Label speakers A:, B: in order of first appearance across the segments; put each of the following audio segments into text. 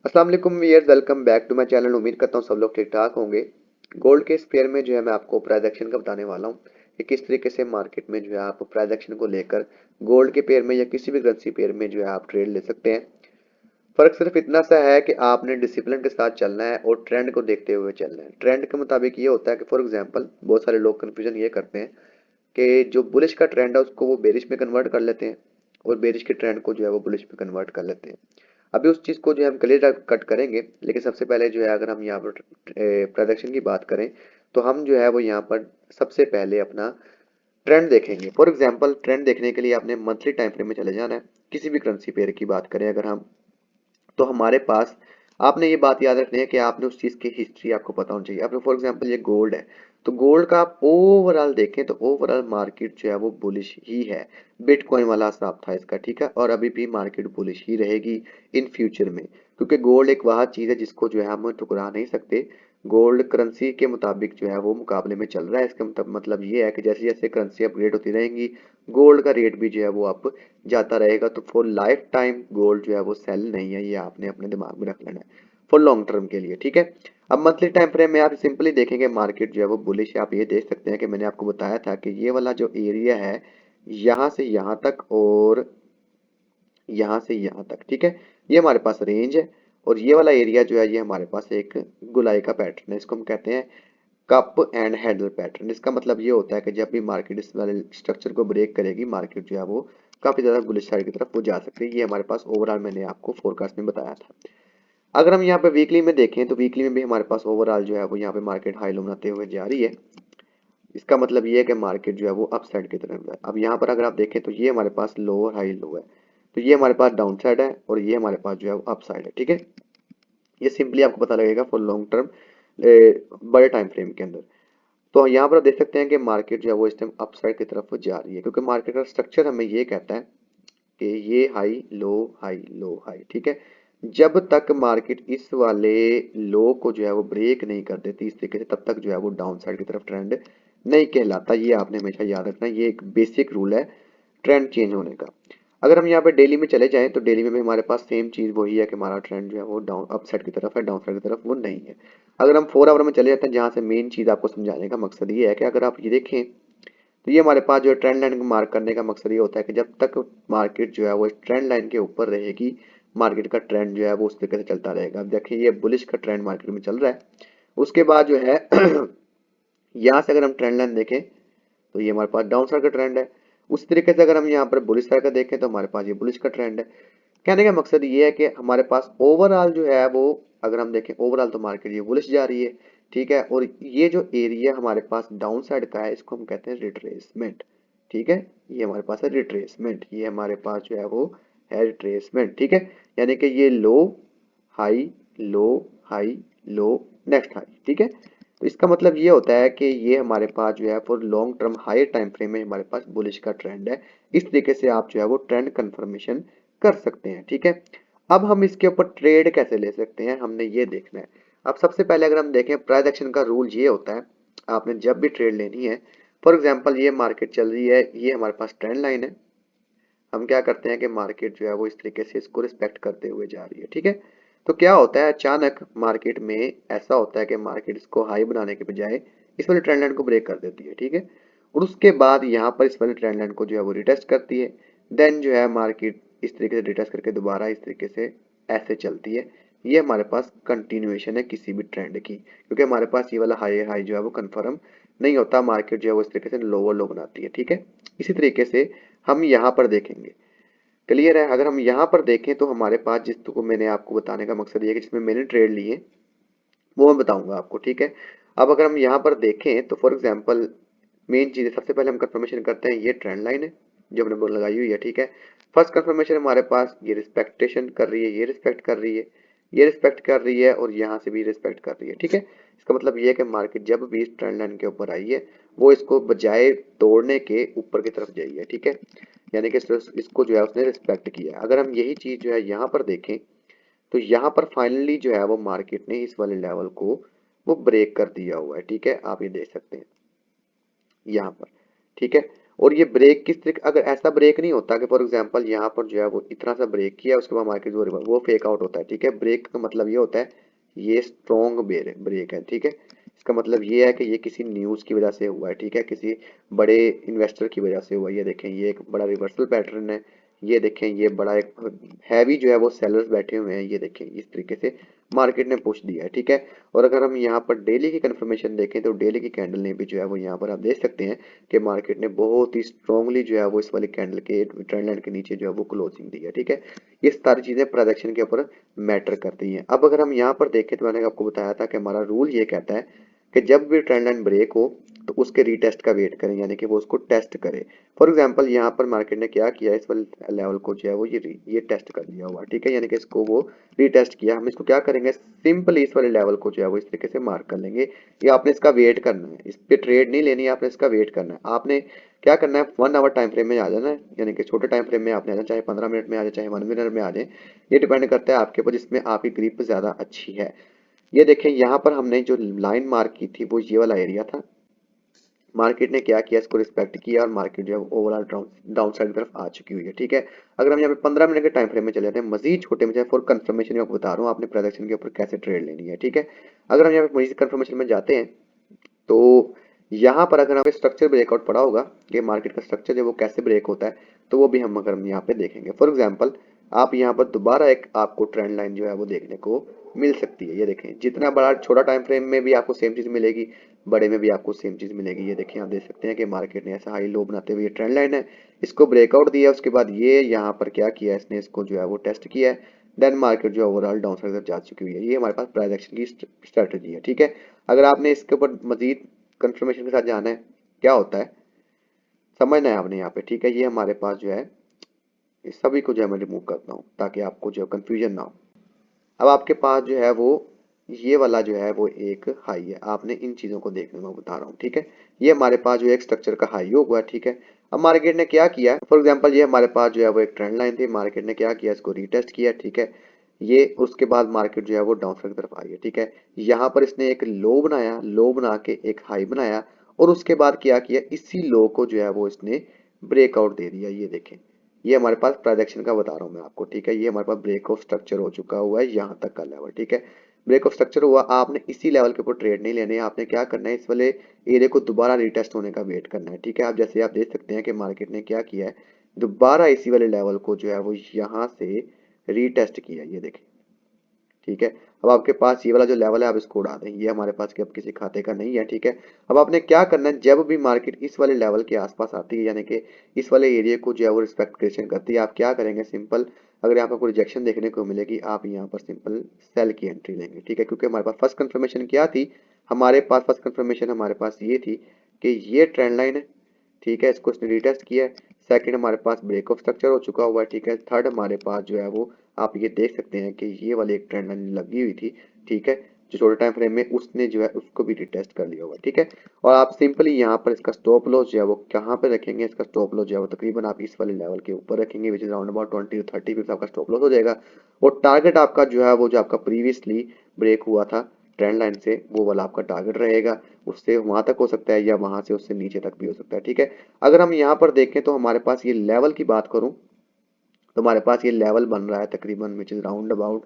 A: अस्सलाम वालेकुम viewers, welcome back to my channel. उम्मीद करता हूँ सब लोग ठीक ठाक होंगे। गोल्ड के इस पेयर में जो है मैं आपको प्राइस एक्शन का बताने वाला हूँ कि किस तरीके से मार्केट में जो है आप प्राइस एक्शन को लेकर गोल्ड के पेयर में या किसी भी करेंसी पेयर में जो है आप ट्रेड ले सकते हैं। फर्क सिर्फ इतना सा है कि आपने डिसिप्लिन के साथ चलना है और ट्रेंड को देखते हुए चलना है। ट्रेंड के मुताबिक ये होता है कि फॉर एग्जांपल बहुत सारे लोग कन्फ्यूजन ये करते हैं कि जो बुलिश का ट्रेंड है उसको वो बेरिश में कन्वर्ट कर लेते हैं और बेरिश के ट्रेंड को जो है वो बुलिश में कन्वर्ट कर लेते हैं। अभी उस चीज़ को जो है हम क्लियर कट करेंगे, लेकिन सबसे पहले जो है अगर हम यहाँ पर प्रोडक्शन की बात करें तो हम जो है वो यहाँ पर सबसे पहले अपना ट्रेंड देखेंगे। फॉर एग्जांपल ट्रेंड देखने के लिए आपने मंथली टाइम फ्रेम में चले जाना है। किसी भी करेंसी पेयर की बात करें अगर हम, तो हमारे पास आपने ये बात याद रखनी है कि आपने उस चीज़ की हिस्ट्री आपको पता होनी चाहिए। आपने फॉर एग्जांपल ये गोल्ड है, तो गोल्ड का आप ओवरऑल देखें तो ओवरऑल मार्केट जो है वो बुलिश ही है। बिटकॉइन वाला हिसाब था इसका, ठीक है, और अभी भी मार्केट बुलिश ही रहेगी इन फ्यूचर में, क्योंकि गोल्ड एक वह चीज़ है जिसको जो है हम ठुकरा नहीं सकते। गोल्ड करेंसी के मुताबिक जो है वो मुकाबले में चल रहा है। इसका मतलब ये है कि जैसे जैसे करेंसी अपग्रेड होती रहेंगी गोल्ड का रेट भी जो है वो अप जाता रहेगा। तो फॉर लाइफ टाइम गोल्ड जो है वो सेल नहीं है, ये आपने अपने दिमाग में रख लेना है फॉर लॉन्ग टर्म के लिए, ठीक है। अब मंथली टाइम फ्रेम में आप सिंपली देखेंगे मार्केट जो है वो बुलिश है। आप ये देख सकते हैं कि मैंने आपको बताया था कि ये वाला जो एरिया है यहाँ से यहाँ तक और यहाँ से यहाँ तक, ठीक है, ये हमारे पास रेंज है। और ये वाला एरिया जो है ये हमारे पास एक गुलाई का पैटर्न है, इसको हम कहते हैं कप एंड हैंडल पैटर्न। इसका मतलब ये होता है कि जब भी मार्केट इस वाले स्ट्रक्चर को ब्रेक करेगी मार्केट जो है वो काफी ज्यादा बुलिश साइड की तरफ वो जा सकती है। ये हमारे पास ओवरऑल मैंने आपको फोरकास्ट में बताया था। अगर हम यहाँ पे वीकली में देखें तो वीकली में भी हमारे पास ओवरऑल जो है वो यहाँ पे मार्केट हाई लो बनाते हुए जा रही है। इसका मतलब ये है कि मार्केट जो है वो अप साइड की तरफ है। अब यहाँ पर अगर आप देखें तो ये हमारे पास लो और हाई लो है, तो ये हमारे पास डाउन साइड है और ये हमारे पास जो है वो अप साइड है, ठीक है। ये सिंपली आपको पता लगेगा फॉर लॉन्ग टर्म बड़े टाइम फ्रेम के अंदर। तो यहाँ पर आप देख सकते हैं कि मार्केट जो है वो इस टाइम अपसाइड की तरफ जा रही है, क्योंकि मार्केट का स्ट्रक्चर हमें ये कहता है कि ये हाई लो हाई, ठीक है। जब तक मार्केट इस वाले लो को जो है वो ब्रेक नहीं कर देती इस तरीके से, तब तक जो है वो डाउन साइड की तरफ ट्रेंड नहीं कहलाता। ये आपने हमेशा याद रखना, ये एक बेसिक रूल है ट्रेंड चेंज होने का। अगर हम यहाँ पे डेली में चले जाएं तो डेली में भी हमारे पास सेम चीज वही है कि हमारा ट्रेंड जो है वो डाउन अप साइड की तरफ है, डाउन साइड की तरफ वो नहीं है। अगर हम 4 आवर में चले जाते हैं, जहाँ से मेन चीज आपको समझाने का मकसद ये है कि अगर आप ये देखें तो ये हमारे पास जो है ट्रेंड लाइन को मार्क करने का मकसद ये होता है कि जब तक मार्केट जो है वो इस ट्रेंड लाइन के ऊपर रहेगी मार्केट का ट्रेंड जो है वो उस तरीके से चलता रहेगा। अब देखिए ये बुलिश का ट्रेंड मार्केट में चल रहा है। उसके बाद जो है यहाँ से अगर हम ट्रेंड लाइन देखें तो ये हमारे पास डाउन साइड का ट्रेंड है। उस तरीके से अगर हम यहाँ पर बुलिश साइड का देखें तो हमारे पास ये बुलिश का ट्रेंड है। कहने का मकसद ये है कि हमारे पास ओवरऑल जो है वो, अगर हम देखें ओवरऑल तो मार्केट ये बुलिश जा रही है, ठीक है। और ये जो एरिया हमारे पास डाउन साइड का है इसको हम कहते हैं रिट्रेसमेंट, ठीक है। ये हमारे पास है रिट्रेसमेंट, ये हमारे पास जो है वो है रिट्रेसमेंट, ठीक है। यानी कि ये high low high low next high, ठीक है। तो इसका मतलब ये होता है कि ये हमारे पास जो है for long term high time frame में हमारे पास बुलिश का ट्रेंड है। इस तरीके से आप जो है वो ट्रेंड कंफर्मेशन कर सकते हैं, ठीक है। अब हम इसके ऊपर ट्रेड कैसे ले सकते हैं हमने ये देखना है। अब सबसे पहले अगर हम देखें प्राइस एक्शन का रूल ये होता है, आपने जब भी ट्रेड लेनी है, फॉर एग्जांपल ये मार्केट चल रही है, ये हमारे पास ट्रेंड लाइन है। हम क्या करते हैं कि मार्केट जो है वो इस तरीके से इसको रिस्पेक्ट करते हुए जा रही है, ठीक है। तो क्या होता है अचानक मार्केट में ऐसा होता है कि मार्केट इसको हाई बनाने के बजाय इस वाले ट्रेंड लाइन को ब्रेक कर देती है, ठीक है। और उसके बाद यहाँ पर इस वाले ट्रेंड लाइन को जो है वो रिटेस्ट करती है। देन जो है मार्केट इस तरीके से रिटेस्ट करके दोबारा इस तरीके से ऐसे चलती है। ये हमारे पास कंटिन्यूएशन है किसी भी ट्रेंड की, क्योंकि हमारे पास ये वाला हाई हाई जो है वो कंफर्म नहीं होता। मार्केट जो है वो इस तरीके से लोअर लो बनाती है, ठीक है। इसी तरीके से हम यहाँ पर देखेंगे, क्लियर है। अगर हम यहाँ पर देखें तो हमारे पास जिसको मैंने आपको बताने का मकसद ये है कि जिसमें मैंने ट्रेड लिए वो मैं बताऊंगा आपको, ठीक है। अब अगर हम यहाँ पर देखें तो फॉर एग्जांपल मेन चीज़ है, सबसे पहले हम कंफर्मेशन करते हैं, ये ट्रेंड लाइन है जो हमने बोल लगाई हुई है, ठीक है। फर्स्ट कंफर्मेशन हमारे पास ये रिस्पेक्टेशन कर रही है, ये रिस्पेक्ट कर रही है, ये रिस्पेक्ट कर रही है और यहाँ से भी रिस्पेक्ट कर रही है, ठीक है। इसका मतलब ये है कि मार्केट जब भी इस ट्रेंड लाइन के ऊपर आई है वो इसको बजाय तोड़ने के ऊपर की तरफ जाई है, ठीक है। यानी कि इसको जो है उसने रिस्पेक्ट किया है। अगर हम यही चीज जो है यहाँ पर देखें तो यहाँ पर फाइनली जो है वो मार्केट ने इस वाले लेवल को वो ब्रेक कर दिया हुआ है, ठीक है। आप ये देख सकते हैं यहाँ पर, ठीक है। और ये ब्रेक किस तरीके, अगर ऐसा ब्रेक नहीं होता कि फॉर एग्जांपल यहाँ पर जो है वो इतना सा ब्रेक किया उसके बाद मार्केट वो फेक आउट होता है, ठीक है। ब्रेक का मतलब ये होता है ये स्ट्रॉन्ग ब्रेक है, ठीक है। इसका मतलब ये है कि ये किसी न्यूज की वजह से हुआ है, ठीक है, किसी बड़े इन्वेस्टर की वजह से हुआ है। ये देखें ये एक बड़ा रिवर्सल पैटर्न है, ये देखें ये बड़ा एक हैवी जो है वो सेलर्स बैठे हुए हैं, ये देखें इस तरीके से मार्केट ने पुश दिया है, ठीक है। और अगर हम यहाँ पर डेली की कंफर्मेशन देखें तो डेली की कैंडल ने भी जो है वो यहाँ पर आप देख सकते हैं कि मार्केट ने बहुत ही स्ट्रांगली जो है वो इस वाली कैंडल के ट्रेंड लाइन के नीचे जो है वो क्लोजिंग दी है, ठीक है। ये सारी चीजें प्रोडक्शन के ऊपर मैटर करती हैं। अब अगर हम यहाँ पर देखें तो मैंने आपको बताया था कि हमारा रूल ये कहता है कि जब भी ट्रेंड लाइन ब्रेक हो तो उसके रीटेस्ट का वेट करें, यानी कि वो उसको टेस्ट करे। फॉर एग्जांपल यहाँ पर मार्केट ने क्या किया, इस वाले लेवल को जो है वो ये टेस्ट कर लिया हुआ, ठीक है, यानी कि इसको वो रीटेस्ट किया। हम इसको क्या करेंगे, सिंपली इस वाले लेवल को जो है वो इस तरीके से मार्क कर लेंगे। ये आपने इसका वेट करना है, इस पे ट्रेड नहीं लेनी है, आपने इसका वेट करना है। आपने क्या करना है, 1 आवर टाइम फ्रेम में आ जाना है, यानी कि छोटे टाइम फ्रेम में आपने आ जाना, चाहे 15 मिनट में आ जाए चाहे 1 मिनट में आ जाए, ये डिपेंड करता है आपके ऊपर जिसमें आपकी ग्रिप ज्यादा अच्छी है। ये देखें यहाँ पर हमने जो लाइन मार्क की थी वो ये वाला एरिया था। मार्केट ने क्या किया, इसको रिस्पेक्ट किया और मार्केट जो है ओवरऑल डाउन साइड की तरफ आ चुकी हुई है, ठीक है। अगर हम यहाँ पे 15 मिनट के टाइम फ्रेम में चले जाते हैं, मजीद छोटे में, फॉर कंफर्मेशन मैं आपको बता रहा हूँ आपने प्रोडक्शन के ऊपर कैसे ट्रेड लेनी है, ठीक है। अगर हम यहाँ पे मजीद कंफर्मेशन में जाते हैं तो यहाँ पर अगर हमें स्ट्रक्चर ब्रेकआउट पड़ा होगा कि मार्केट का स्ट्रक्चर जो वो कैसे ब्रेक होता है, तो वो भी हम यहाँ पे देखेंगे। फॉर एग्जांपल आप यहाँ पर दोबारा एक आपको ट्रेंड लाइन जो है वो देखने को मिल सकती है। ये देखें जितना बड़ा छोटा टाइम फ्रेम में भी आपको सेम चीज मिलेगी, बड़े में भी आपको सेम चीज मिलेगी। ये देखें आप देख सकते हैं कि मार्केट ने ऐसा हाई लो बनाते हुए ये ट्रेंड लाइन है, इसको ब्रेकआउट दिया, उसके बाद ये यहाँ पर क्या किया इसने, इसको जो है वो टेस्ट किया है, देन मार्केट जो ओवरऑल डाउन साइड जा चुकी हुई है। ये हमारे पास प्राइस एक्शन की स्ट्रेटजी है, ठीक है। अगर आपने इसके ऊपर मजीद कंफर्मेशन के साथ जाना है क्या होता है समझना है आपने यहाँ पे, ठीक है। ये हमारे पास जो है इस सभी को जो है मैं रिमूव करता हूँ ताकि आपको जो कंफ्यूजन ना हो। अब आपके पास जो है वो ये वाला जो है वो एक हाई है, आपने इन चीजों को देखने में बता रहा हूँ, ठीक है। ये हमारे पास जो एक स्ट्रक्चर का हाई हुआ, ठीक है। अब मार्केट ने क्या किया, फॉर एग्जांपल ये हमारे पास जो है वो एक ट्रेंड लाइन थी, मार्केट ने क्या किया इसको रीटेस्ट किया, ठीक है। ये उसके बाद मार्केट जो है वो डाउन साइड की तरफ आई है, ठीक है। यहाँ पर इसने एक लो बनाया, लो बना के एक हाई बनाया और उसके बाद क्या किया, इसी लो को जो है वो इसने ब्रेकआउट दे दिया। ये देखें ये हमारे पास ट्रांजैक्शन का बता रहा हूँ मैं आपको, ठीक है। ये हमारे पास ब्रेक ऑफ स्ट्रक्चर हो चुका हुआ है यहाँ तक का लेवल, ठीक है। ब्रेक ऑफ स्ट्रक्चर हुआ, आपने इसी लेवल के ऊपर ट्रेड नहीं लेने, आपने क्या करना है इस वाले एरिया को दोबारा रिटेस्ट होने का वेट करना है, ठीक है। आप जैसे आप देख सकते हैं कि मार्केट ने क्या किया है, दोबारा इसी वाले लेवल को जो है वो यहाँ से रीटेस्ट किया, ये देखें, ठीक है। अब आपके पास ये वाला जो लेवल है आप इसको उड़ा दें, ये हमारे पास अब किसी खाते का नहीं है, ठीक है। अब आपने क्या करना है, जब भी मार्केट इस वाले लेवल के आसपास आती है, यानी कि इस वाले एरिया को जो है वो रिस्पेक्टेशन करती है, आप क्या करेंगे, सिंपल अगर यहाँ पर कोई रिजेक्शन देखने को मिलेगी आप यहाँ पर सिंपल सेल की एंट्री लेंगे, ठीक है। क्योंकि हमारे पास फर्स्ट कंफर्मेशन क्या थी, हमारे पास फर्स्ट कंफर्मेशन हमारे पास ये थी कि ये ट्रेंड लाइन है, ठीक है, इसको इसने रिटेस्ट किया है। सेकंड हमारे पास ब्रेक ऑफ स्ट्रक्चर हो चुका हुआ है, ठीक है। थर्ड हमारे पास जो है वो आप ये देख सकते हैं कि ये वाली एक ट्रेंड लाइन लगी हुई थी, ठीक है, जो छोटे टाइम फ्रेम में उसने जो है उसको भी रिटेस्ट कर लिया हुआ है, ठीक है। और आप सिंपली यहाँ पर इसका स्टॉप लॉस जो है वो कहाँ पे रखेंगे, इसका स्टॉप लॉस जो है वो तकरीबन आप इस वाले लेवल के ऊपर रखेंगे, which is around about 20 to 30 पिप्स आपका स्टॉप लॉस हो जाएगा। और टारगेट आपका जो है वो जो आपका प्रीवियसली ब्रेक हुआ था ट्रेंड लाइन से, वो वाला आपका टारगेट रहेगा, उससे वहां तक हो सकता है या वहां से उससे नीचे तक भी हो सकता है, ठीक है। अगर हम यहाँ पर देखें तो हमारे पास ये लेवल की बात करूं तो हमारे पास ये लेवल बन रहा है तकरीबन विच इज राउंड अबाउट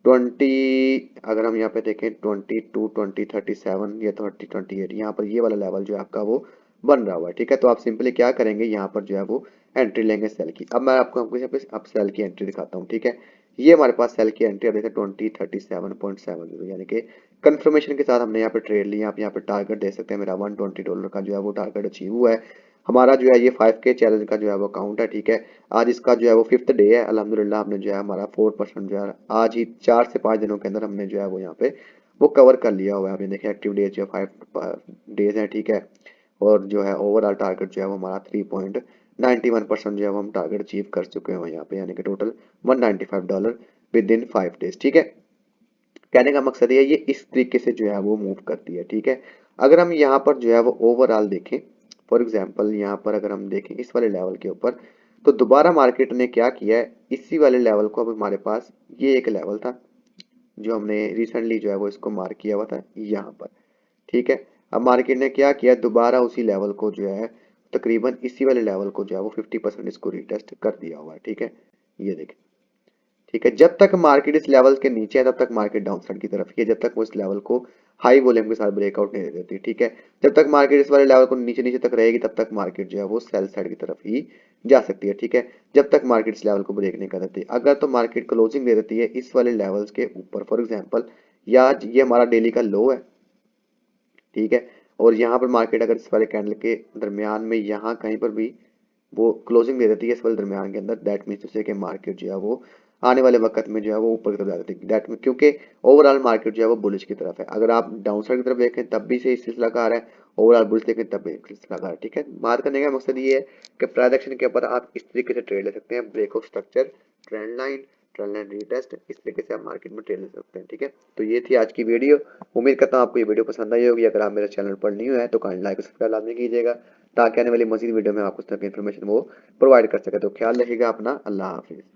A: 20, अगर हम यहाँ पे देखें 22, 20, 37 या 30, 28, यहाँ पर ये वाला लेवल जो है आपका वो बन रहा हुआ है, ठीक है। तो आप सिंपली क्या करेंगे, यहाँ पर जो है वो एंट्री लेंगे सेल की। अब मैं आपको यहाँ पे अब सेल की एंट्री दिखाता हूँ, ठीक है। ये हमारे पास सेल की एंट्री अब देखिए 20, 37.70, यानी कि कंफर्मेशन के साथ हमने यहाँ पे ट्रेड लिया। आप यहाँ पे टारगेट दे सकते हैं, मेरा $120 का जो है वो टारगेट अचीव हुआ है। हमारा जो है ये 5K चैलेंज का जो है वो काउंट है, ठीक है। आज इसका जो है वो 5th डे है, अल्हम्दुलिल्लाह हमने जो है हमारा 4% जो है आज ही 4 से 5 दिनों के अंदर हमने जो है वो यहाँ पे वो कवर कर लिया हुआ है। आपने देखिए एक्टिव डेज जो 5 डेज है, ठीक है। और जो है ओवरऑल टारगेट जो है वो हमारा 3.91% जो है वो हम टारगेट अचीव कर चुके हैं यहाँ पे, यानी कि टोटल $195 विद इन 5 डेज, ठीक है। कहने का मकसद ये इस तरीके से जो है वो मूव करती है, ठीक है। अगर हम यहाँ पर जो है वो ओवरऑल देखें, फॉर एग्जांपल यहाँ पर अगर हम देखें इस वाले लेवल के ऊपर, तो दोबारा मार्केट ने क्या किया है, इसी वाले लेवल को, अब हमारे पास ये एक लेवल था जो हमने रिसेंटली जो है वो इसको मार्क किया हुआ था यहाँ पर, ठीक है। अब मार्केट ने क्या किया, दोबारा उसी लेवल को जो है तकरीबन इसी वाले लेवल को जो है वो 50% इसको रीटेस्ट कर दिया हुआ है। ठीक है, ये देखें। ठीक है, जब तक मार्केट इस लेवल के नीचे है तब तक मार्केट डाउन साइड की तरफ ही है, जब तक वो इस लेवल को हाई वॉल्यूम के साथ ब्रेकआउट नहीं दे देती। ठीक है, जब तक मार्केट इस वाले लेवल को नीचे नीचे तक रहेगी तब तक मार्केट जो है वो सेल साइड की तरफ ही जा सकती है। ठीक है, जब तक मार्केट इस लेवल को ब्रेक नहीं कर देती। अगर तो मार्केट क्लोजिंग दे देती है इस वाले लेवल्स के ऊपर, फॉर एग्जाम्पल या ये हमारा डेली का लो है। ठीक है, और यहाँ पर मार्केट अगर इस वाले कैंडल के दरमियान में यहाँ कहीं पर भी वो क्लोजिंग दे देती है इस वाले दरमियान के अंदर, दैट मीन्स उसे कि मार्केट जो है वो आने वाले वक्त में जो है वो ऊपर की तरफ जा सकती है। दैट मीन क्योंकि ओवरऑल मार्केट जो है वो बुलिश की तरफ है। अगर आप डाउन साइड की तरफ देखें तब भी से सिलसिला कार है, ओवरऑल बुलिश देखें तब भी सिलसिला कार है। ठीक है, बात करने का मकसद ये है कि प्राइस एक्शन के ऊपर आप इस तरीके से ट्रेड ले सकते हैं, break of structure, trend line retest, इस तरीके से आप मार्केट में ट्रेड ले सकते हैं। ठीक है, तो ये थी आज की वीडियो। उम्मीद करता हूँ आपको ये वीडियो पसंद आई होगी। अगर आप मेरे चैनल पर न्यू है तो काइंडली लाइक और सब्सक्राइब लाजमी कीजिएगा, ताकि आने वाली मजीद वीडियो में आपको उस तरह की इन्फॉर्मेशन वो प्रोवाइड कर सके। तो ख्याल रखिएगा अपना, अल्लाह हाफिज़।